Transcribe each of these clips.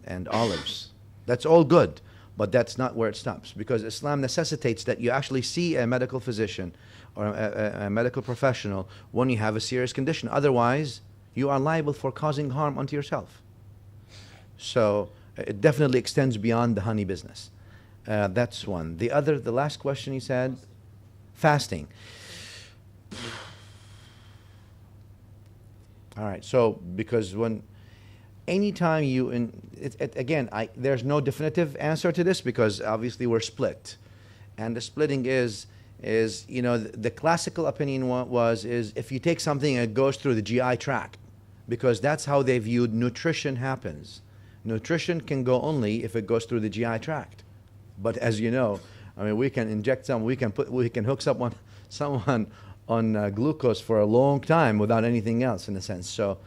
and olives. That's all good, but that's not where it stops, because Islam necessitates that you actually see a medical physician or a medical professional when you have a serious condition. Otherwise, you are liable for causing harm unto yourself. So it definitely extends beyond the honey business. That's one. The last question he said, fasting. All right. So because anytime there's no definitive answer to this, because obviously we're split, and the splitting is the classical opinion is if you take something and it goes through the GI tract, because that's how they viewed nutrition happens. Nutrition can go only if it goes through the GI tract. But as you know, I mean, we can inject we can hook someone on glucose for a long time without anything else, in a sense. So,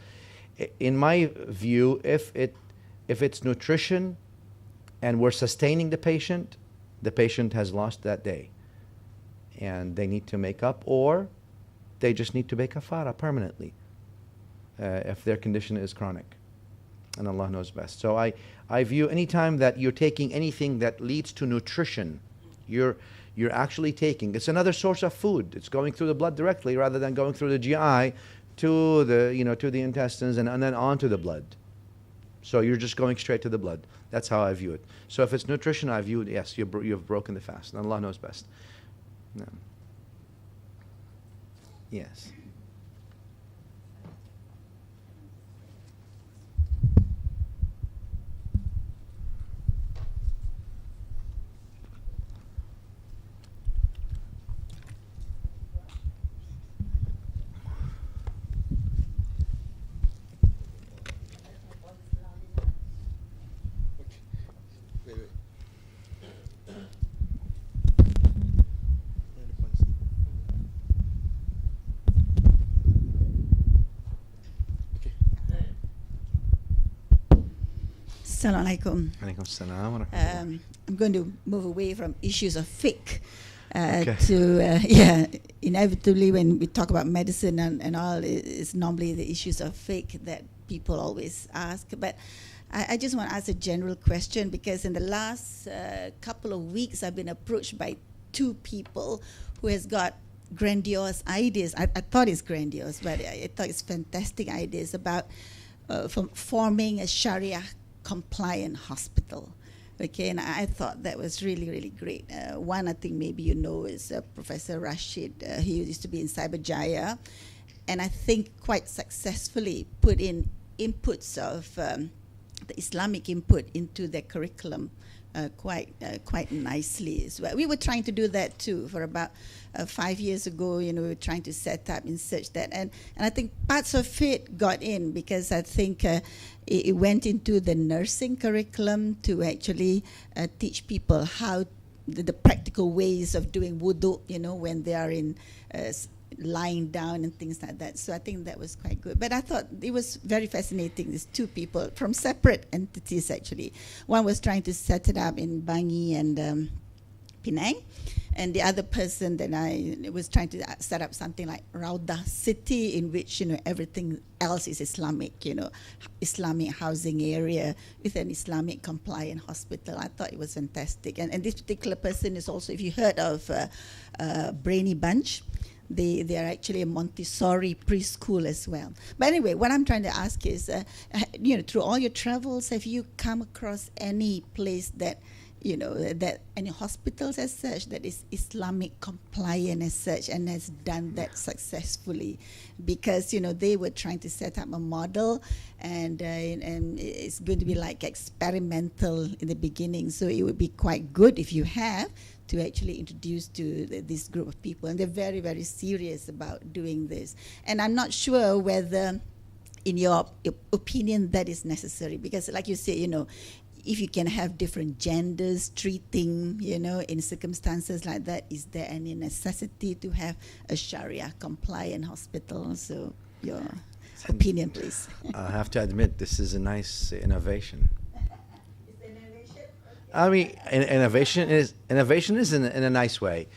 in my view, if it's nutrition and we're sustaining the patient has lost that day, and they need to make up, or they just need to make kafara permanently if their condition is chronic, and Allah knows best. So I view any time that you're taking anything that leads to nutrition, you're actually taking, it's another source of food. It's going through the blood directly rather than going through the GI to the intestines and then onto the blood. So you're just going straight to the blood. That's how I view it. So if it's nutrition, I view it, yes, you've broken the fast, and Allah knows best. No. Yes. Assalamu alaikum. Alaikum salam. I'm going to move away from issues of fiqh Okay. to, inevitably when we talk about medicine and all, it's normally the issues of fiqh that people always ask. But I just want to ask a general question, because in the last couple of weeks I've been approached by two people who has got grandiose ideas. I thought it's grandiose, but I thought it's fantastic ideas about forming a Sharia compliant hospital. Okay, and I thought that was really, really great. One, I think maybe you know, is Professor Rashid. He used to be in Cyberjaya, and I think quite successfully put in inputs of the Islamic input into their curriculum quite nicely as well. We were trying to do that too for about 5 years ago. We were trying to set up and search that, and I think parts of it got in, because I think it went into the nursing curriculum to actually teach people how the practical ways of doing wudu, when they are in lying down and things like that. So I think that was quite good. But I thought it was very fascinating. These two people from separate entities, actually. One was trying to set it up in Bangi and Penang, and the other person that I was trying to set up something like Raudah City, in which everything else is Islamic, Islamic housing area with an Islamic compliant hospital. I thought it was fantastic. And this particular person is also, if you heard of Brainy Bunch, they are actually a Montessori preschool as well. But anyway, what I'm trying to ask is, through all your travels, have you come across any place that that any hospitals as such that is Islamic compliant as such and has done that successfully? Because they were trying to set up a model, and it's going to be like experimental in the beginning. So it would be quite good if you have to actually introduce to this group of people, and they're very, very serious about doing this. And I'm not sure whether, in your opinion, that is necessary, because like you say, if you can have different genders treating, in circumstances like that, is there any necessity to have a Sharia compliant hospital? So your opinion, please. I have to admit, this is a nice innovation. Is it innovation? Okay. I mean, innovation is in a nice way.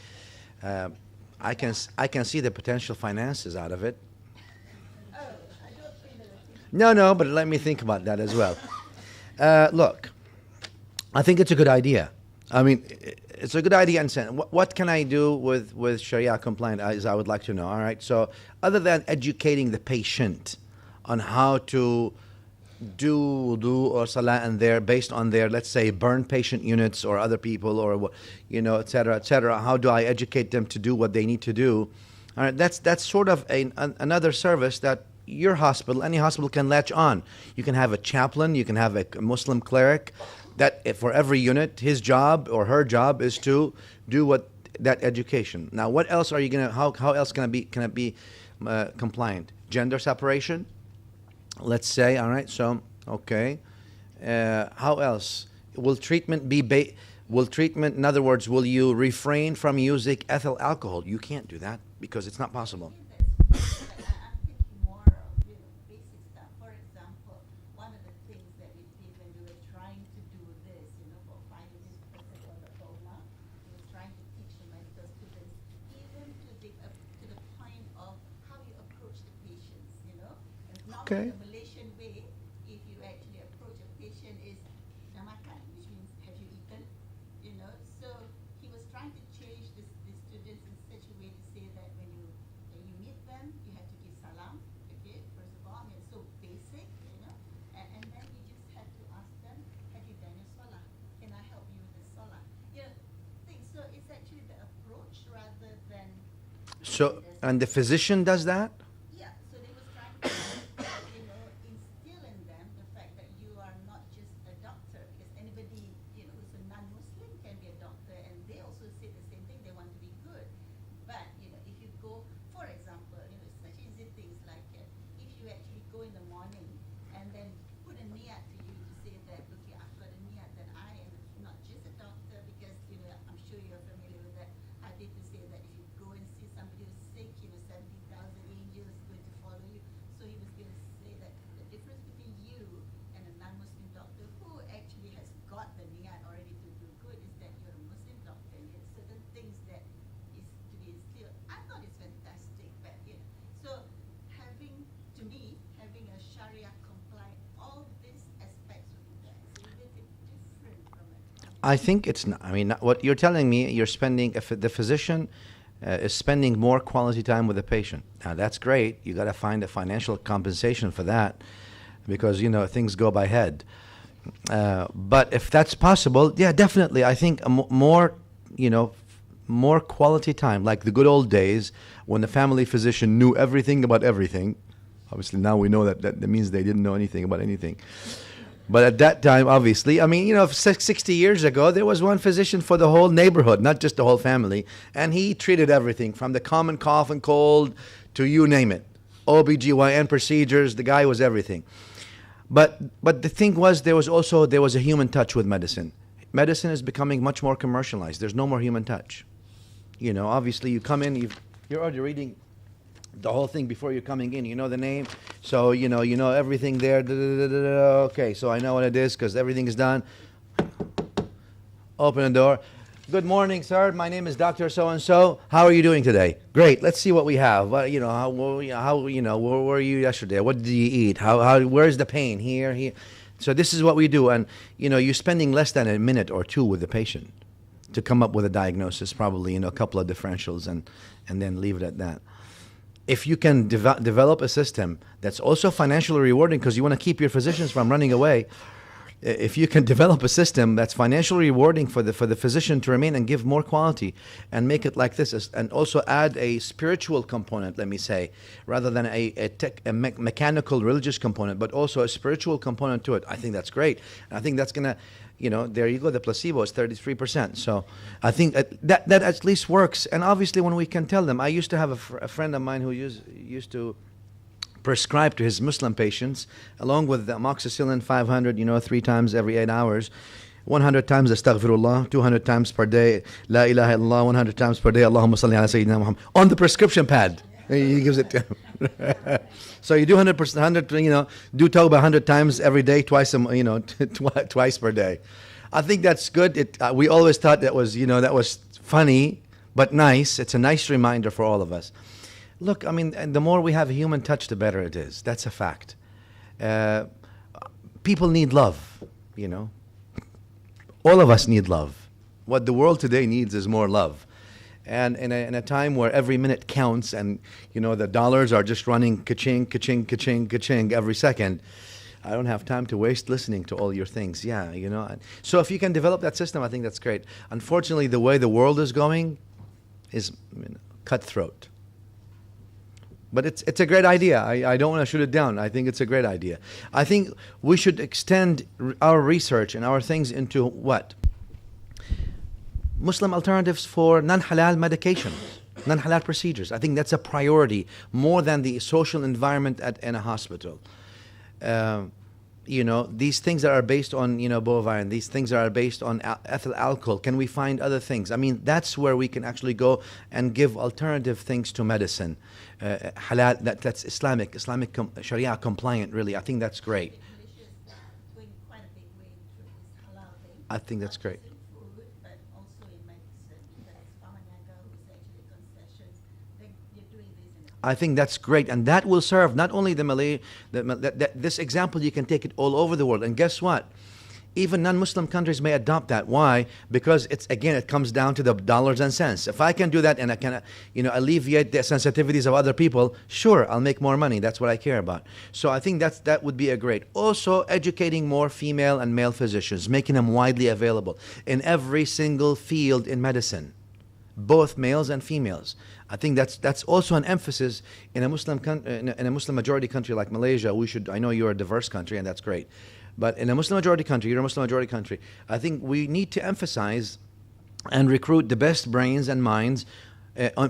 I can see the potential finances out of it. Oh, I don't think that. No, but let me think about that as well. Look, I think it's a good idea. I mean, it's a good idea. And what can I do with Sharia compliant? As I would like to know. All right. So, other than educating the patient on how to do wudu or salah and their based on their, let's say, burn patient units or other people or et cetera, et cetera. How do I educate them to do what they need to do? All right. That's sort of another service that your hospital, any hospital, can latch on. You can have a chaplain. You can have a Muslim cleric. That for every unit, his job or her job is to do what that education. Now, what else are you gonna? How else can it be compliant? Gender separation, let's say. All right. So okay. How else will treatment be? Will treatment, in other words, will you refrain from using ethyl alcohol? You can't do that because it's not possible. Okay. The Malaysian way, if you actually approach a patient, is dah makan, which means have you eaten? So he was trying to change the students in such a way to say that when you meet them, you have to give salam. Okay, first of all, I mean, it's so basic, and then you just have to ask them, have you done your salah? Can I help you with the salah? Things. So it's actually the approach rather than. So, and the physician does that? I think it's not. I mean, what you're telling me, you're spending, if the physician is spending more quality time with the patient. Now, that's great. You got to find a financial compensation for that because, things go by head. But if that's possible, yeah, definitely. I think more quality time, like the good old days when the family physician knew everything about everything. Obviously, now we know that means they didn't know anything about anything. But at that time, obviously, I mean, 60 years ago, there was one physician for the whole neighborhood, not just the whole family. And he treated everything from the common cough and cold to you name it. OBGYN procedures, the guy was everything. But the thing was, there was a human touch with medicine. Medicine is becoming much more commercialized. There's no more human touch. Obviously, you come in, you're already reading the whole thing before you're coming in. You know the name, so you know everything there. Okay, so I know what it is because everything is done. Open the door. Good morning, sir. My name is Dr. So-and-so. How are you doing today? Great. Let's see what we have. How where were you yesterday? What did you eat? Where's the pain? Here. So this is what we do, and you're spending less than a minute or two with the patient to come up with a diagnosis, probably a couple of differentials, and then leave it at that. If you can develop a system that's also financially rewarding because you want to keep your physicians from running away, if you can develop a system that's financially rewarding for the physician to remain and give more quality and make it like this, and also add a spiritual component, let me say, rather than a mechanical religious component, but also a spiritual component to it, I think that's great. And I think that's going to, there you go, the placebo is 33%. So I think that at least works. And obviously when we can tell them, I used to have a friend of mine who used to prescribe to his Muslim patients, along with the amoxicillin 500, 3 times every 8 hours, 100 times astaghfirullah, 200 times per day, la ilaha illallah, 100 times per day, Allahumma salli ala Sayyidina Muhammad, on the prescription pad. He gives it to him. So you do 100%, do tawbah 100 times every day, twice per day. I think that's good. We always thought that was funny, but nice. It's a nice reminder for all of us. Look, I mean, the more we have a human touch, the better it is. That's a fact. People need love. you know. All of us need love. What the world today needs is more love. And in a time where every minute counts and, you know, the dollars are just running ka-ching, ka-ching, ka-ching, ka-ching every second, I don't have time to waste listening to all your things. Yeah, you know. So if you can develop that system, I think that's great. Unfortunately, the way the world is going is cutthroat. But it's a great idea. I don't want to shoot it down. I think it's a great idea. I think we should extend our research and our things into what? Muslim alternatives for non-halal medications, non-halal procedures. I think that's a priority more than the social environment in a hospital. You know, these things that are based on, you know, bovine, these things that are based on ethyl alcohol, can we find other things? I mean, that's where we can actually go and give alternative things to medicine. Halal, that's Islamic Sharia compliant, really. I think that's great. I think that's great. I think that's great, and that will serve not only the Malay. This example, you can take it all over the world, and guess what? Even non-Muslim countries may adopt that. Why? Because it comes down to the dollars and cents. If I can do that and I can, you know, alleviate the sensitivities of other people, sure, I'll make more money. That's what I care about. So I think that would be a great. Also, educating more female and male physicians, making them widely available in every single field in medicine, both males and females. I think that's also an emphasis in a Muslim in a Muslim majority country like Malaysia. I know you're a diverse country, and that's great, but in a Muslim majority country, you're a Muslim majority country. I think we need to emphasize and recruit the best brains and minds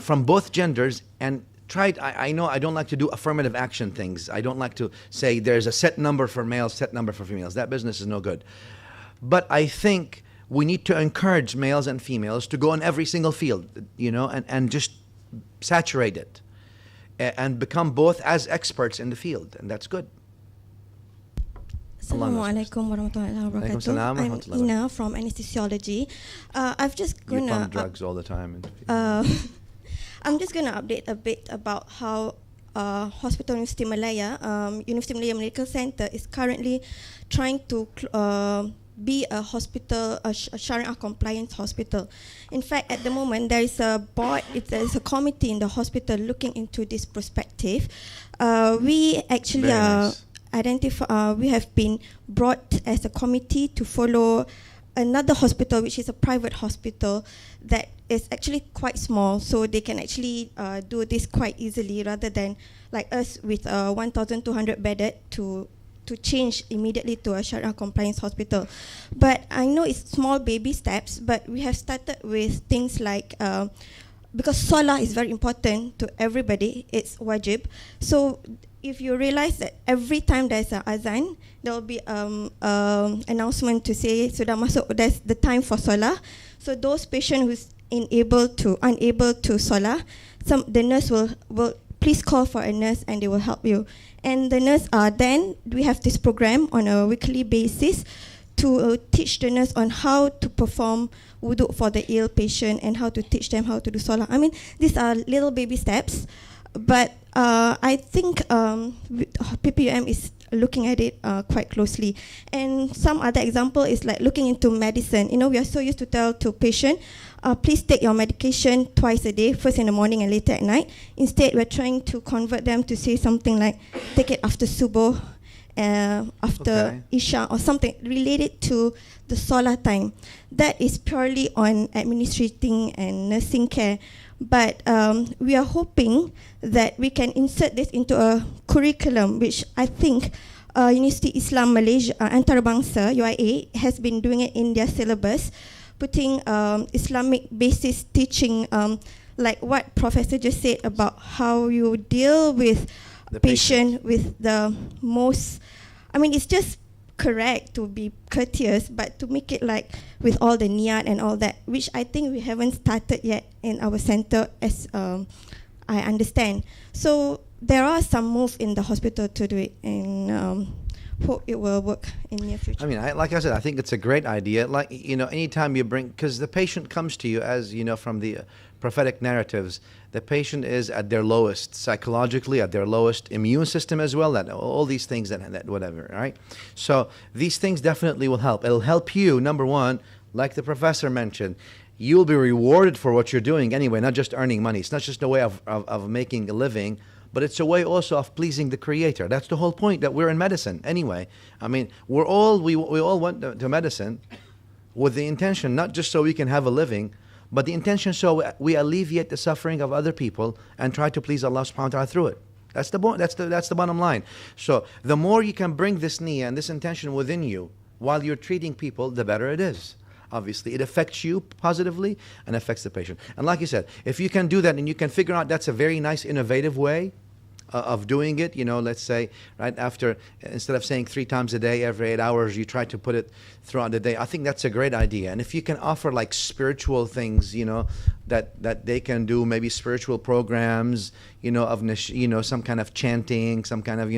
from both genders and try. I know I don't like to do affirmative action things. I don't like to say there's a set number for males, set number for females. That business is no good. But I think we need to encourage males and females to go in every single field, you know, and just saturate it and become both as experts in the field, and that's good. Assalamualaikum warahmatullahi wabarakatuh. I'm Ina from anesthesiology. I've just gonna you pump drugs all the time. I'm just gonna update a bit about how Hospital University Malaya, University Malaya Medical Center is currently trying to be a hospital, a Sharia compliance hospital. In fact, at the moment, there is a board, there is a committee in the hospital looking into this perspective. We actually we have been brought as a committee to follow another hospital, which is a private hospital that is actually quite small, so they can actually do this quite easily rather than like us with 1,200 bedded to change immediately to a Sharia compliance hospital. But I know it's small baby steps, but we have started with things like, because Salah is very important to everybody, it's wajib. So if you realize that every time there's an azan, there will be announcement to say, sudah masuk, that's the time for Salah. So those patients who's unable to Salah, the nurse will please call for a nurse and they will help you. And the nurse, then we have this program on a weekly basis to teach the nurse on how to perform wudu for the ill patient and how to teach them how to do salah. I mean, these are little baby steps, but I think PPUM is looking at it quite closely. And some other example is like looking into medicine. You know, we are so used to tell to patient, please take your medication twice a day, first in the morning and later at night. Instead, we're trying to convert them to say something like, take it after subuh, after Isha, or something related to the Salah time. That is purely on administrating and nursing care. But we are hoping that we can insert this into a curriculum, which I think University Islam Malaysia, Antarabangsa, UIA, has been doing it in their syllabus, putting Islamic basis teaching, like what Professor just said about how you deal with the patient with the most, I mean, it's just correct to be courteous, but to make it like with all the niyat and all that, which I think we haven't started yet in our center, as I understand. So there are some moves in the hospital to do it, and hope it will work in near future. I mean, like I said, I think it's a great idea. Like, you know, anytime you bring, because the patient comes to you, as you know, from the prophetic narratives, the patient is at their lowest psychologically, at their lowest immune system as well, that all these things that whatever, right? So these things definitely will help. It'll help you, number one, like the professor mentioned, you'll be rewarded for what you're doing anyway, not just earning money. It's not just a way of making a living, but it's a way also of pleasing the Creator. That's the whole point that we're in medicine anyway. I mean, we all went to medicine with the intention, not just so we can have a living, but the intention so we alleviate the suffering of other people and try to please Allah subhanahu wa ta'ala through it. That's the bottom line. So the more you can bring this niyyah and this intention within you while you're treating people, the better it is. Obviously, it affects you positively and affects the patient. And like you said, if you can do that and you can figure out that's a very nice, innovative way of doing it, let's say right after, instead of saying 3 times a day, every 8 hours, you try to put it throughout the day. I think that's a great idea. And if you can offer like spiritual things, that they can do, maybe spiritual programs, of some kind of chanting, some kind of,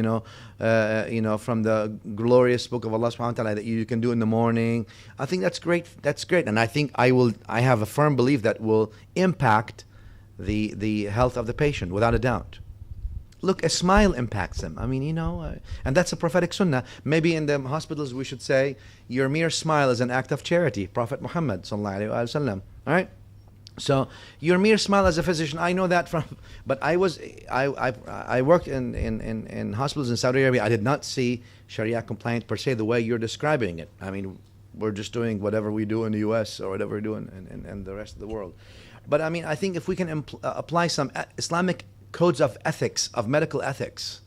from the glorious book of Allah subhanahu wa ta'ala that you can do in the morning. I think that's great. That's great. And I think I have a firm belief that will impact the health of the patient without a doubt. Look, a smile impacts them. I mean, and that's a prophetic sunnah. Maybe in the hospitals we should say, your mere smile is an act of charity. Prophet Muhammad sallallahu alaihi wasallam. All right. So your mere smile as a physician, I know that but I worked in hospitals in Saudi Arabia. I did not see Sharia compliant per se the way you're describing it. I mean, we're just doing whatever we do in the U.S. or whatever we do in the rest of the world. But I mean, I think if we can apply some Islamic codes of ethics, of medical ethics,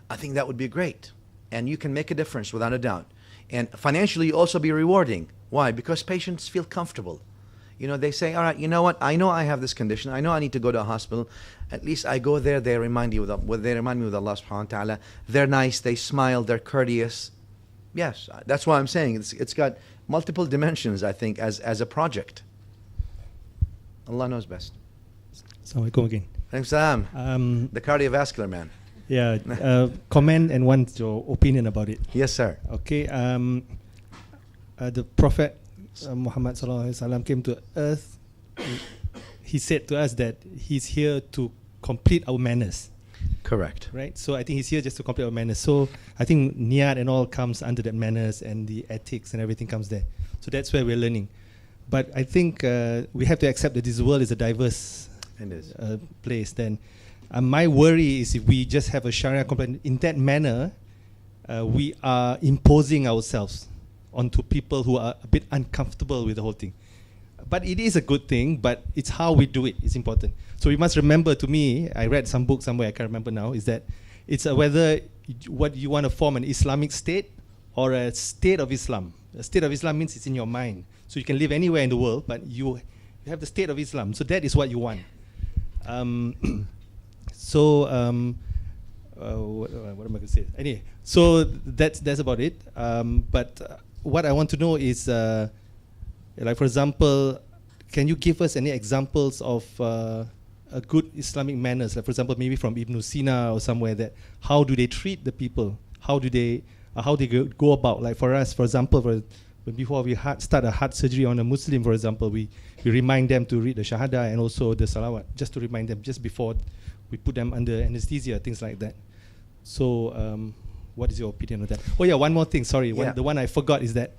I think that would be great. And you can make a difference without a doubt. And financially also be rewarding. Why? Because patients feel comfortable. They say, all right, you know what? I know I have this condition. I know I need to go to a hospital. At least I go there. They remind me with Allah subhanahu wa ta'ala. They're nice. They smile. They're courteous. Yes, that's why I'm saying it's got multiple dimensions, I think, as a project. Allah knows best. Assalamu alaikum again. Thanks, Sam. The cardiovascular man. Yeah, comment and want your opinion about it. Yes, sir. Okay, the Prophet Muhammad sallallahu alaihi wasallam came to earth. He said to us that he's here to complete our manners. Correct. Right? So I think he's here just to complete our manners. So I think niyat and all comes under that manners, and the ethics and everything comes there. So that's where we're learning. But I think we have to accept that this world is a diverse place. Then my worry is if we just have a Sharia compliant in that manner, we are imposing ourselves onto people who are a bit uncomfortable with the whole thing. But it is a good thing, but it's how we do it. It's important. So we must remember, to me, I read some book somewhere, I can't remember now, is that it's whether what you want to form an Islamic state or a state of Islam. A state of Islam means it's in your mind. So you can live anywhere in the world, but you have the state of Islam. So that is what you want. What am I going to say? Anyway, so that's about it. But what I want to know is, like for example, can you give us any examples of a good Islamic manners? Like for example, maybe from Ibn Sina or somewhere, that how do they treat the people? How do they go about? Like for us, for example, before we start a heart surgery on a Muslim, for example, we remind them to read the Shahada and also the Salawat, just to remind them just before we put them under anesthesia, things like that. So what is your opinion on that? Oh yeah, one more thing, sorry. Yeah. The one I forgot is that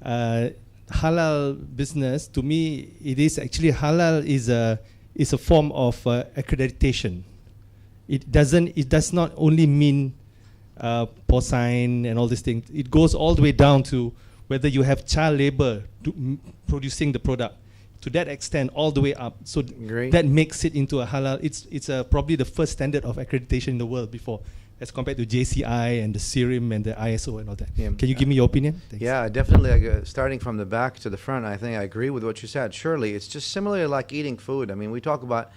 halal business, to me, it is actually halal is a form of accreditation. It does not only mean porcine and all these things. It goes all the way down to whether you have child labor producing the product. To that extent, all the way up. So that makes it into a halal. It's probably the first standard of accreditation in the world before, as compared to JCI and the SIRIM and the ISO and all that. Yeah. Can you give me your opinion? Thanks. Yeah, definitely. Starting from the back to the front, I think I agree with what you said. Surely, it's just similar like eating food. I mean, we talk about,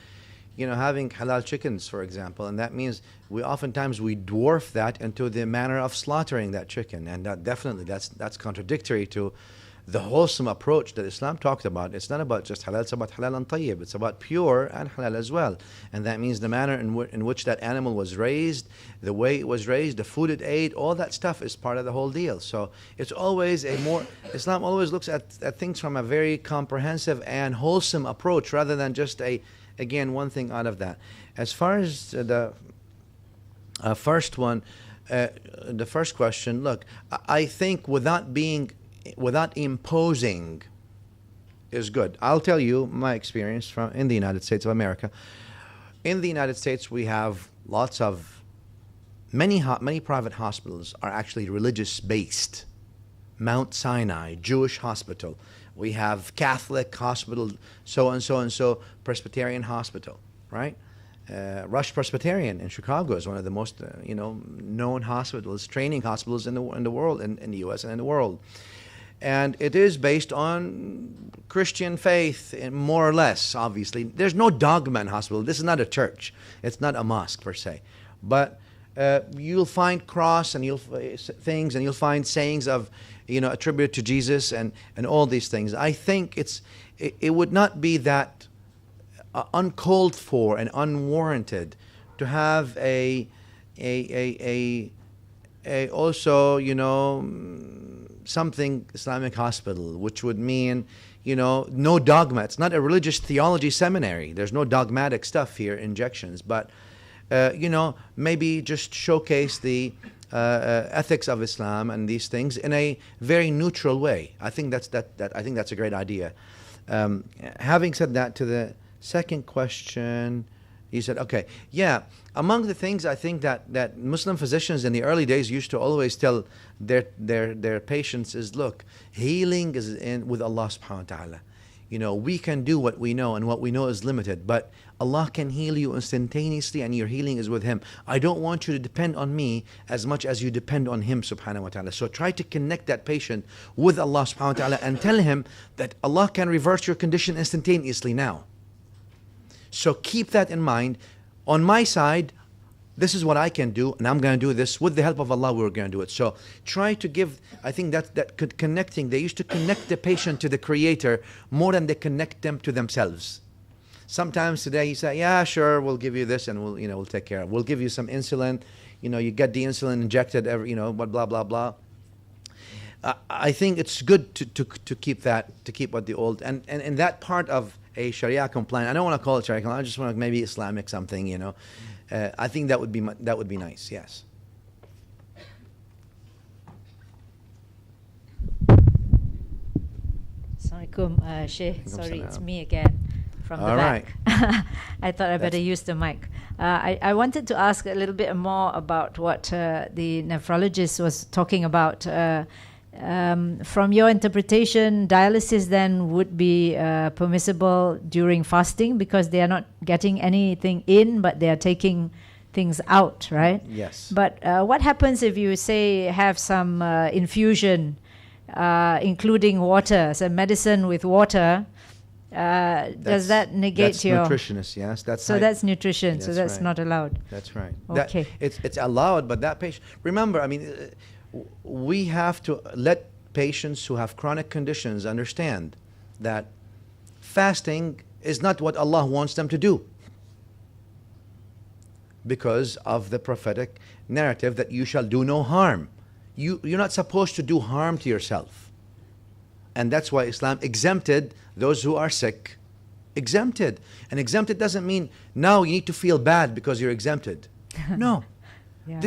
having halal chickens, for example, and that means we dwarf that into the manner of slaughtering that chicken, and that definitely that's contradictory to the wholesome approach that Islam talked about, it's not about just halal, it's about halal and tayyib. It's about pure and halal as well. And that means the manner in which that animal was raised, the way it was raised, the food it ate, all that stuff is part of the whole deal. So it's always Islam always looks at things from a very comprehensive and wholesome approach rather than just again, one thing out of that. As far as the first one, the first question, look, I think without imposing is good. I'll tell you my experience in the United States of America. In the United States, we have many private hospitals are actually religious based. Mount Sinai Jewish Hospital. We have Catholic Hospital, so and so and so, Presbyterian Hospital, right? Rush Presbyterian in Chicago is one of the most known hospitals, training hospitals in the world, in the U.S. and in the world. And it is based on Christian faith, more or less, obviously. There's no dogma in hospital. This is not a church. It's not a mosque, per se. But you'll find cross and things, and you'll find sayings of, attributed to Jesus and all these things. I think it would not be that uncalled for and unwarranted to have also something Islamic hospital, which would mean no dogma. It's not a religious theology seminary. There's no dogmatic stuff here, injections, but maybe just showcase the ethics of Islam and these things in a very neutral way. I think that's a great idea. Having said that, to the second question, you said, okay, yeah. Among the things I think that Muslim physicians in the early days used to always tell their patients is, look, healing is with Allah subhanahu wa ta'ala. We can do what we know, and what we know is limited, but Allah can heal you instantaneously, and your healing is with Him. I don't want you to depend on me as much as you depend on Him subhanahu wa ta'ala. So try to connect that patient with Allah subhanahu wa ta'ala and tell him that Allah can reverse your condition instantaneously now. So keep that in mind. On my side, this is what I can do, and I'm going to do this. With the help of Allah, we're going to do it. So try to give, I think that connecting, they used to connect the patient to the Creator more than they connect them to themselves. Sometimes today you say, yeah, sure, we'll give you this, and we'll take care of it. We'll give you some insulin. You get the insulin injected blah, blah, blah. I think it's good to keep what the old, and in that part of a Sharia compliant, I don't want to call it Sharia compliant, I just want to maybe Islamic something, I think that would be nice, yes. Assalamualaikum, Shaykh. Sorry, it's me again from the back. I thought I better use the mic. I wanted to ask a little bit more about what the nephrologist was talking about. From your interpretation, dialysis then would be permissible during fasting because they are not getting anything in, but they are taking things out, right? Yes. But what happens if you say have some infusion, including water, some medicine with water? Does that negate that's your nutritionist? Yes, that's that's nutrition. That's so that's right. not allowed. That's right. Okay. It's allowed, but that patient. Remember, we have to let patients who have chronic conditions understand that fasting is not what Allah wants them to do, because of the prophetic narrative that you shall do no harm. You're not supposed to do harm to yourself. And that's why Islam exempted those who are sick. Exempted. And exempted doesn't mean now you need to feel bad because you're exempted. No. Yeah.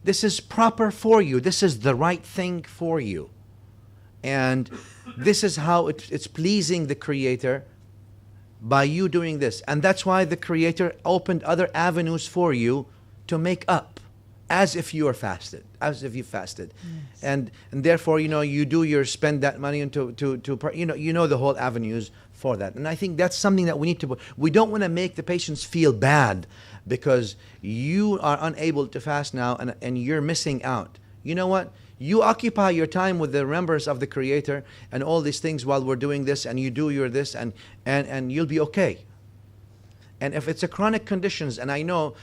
This is proper for you. This is the right thing for you. And this is how it's pleasing the Creator by you doing this. And that's why the Creator opened other avenues for you to make up as if you are fasted, as if you fasted. Yes. And therefore, you spend that money into the whole avenues for that. And I think that's something that we need to, we don't want to make the patients feel bad because you are unable to fast now and you're missing out. You know what? You occupy your time with the remembrance of the Creator and all these things while we're doing this, and you do your this, and you'll be okay. And if it's a chronic conditions, and I know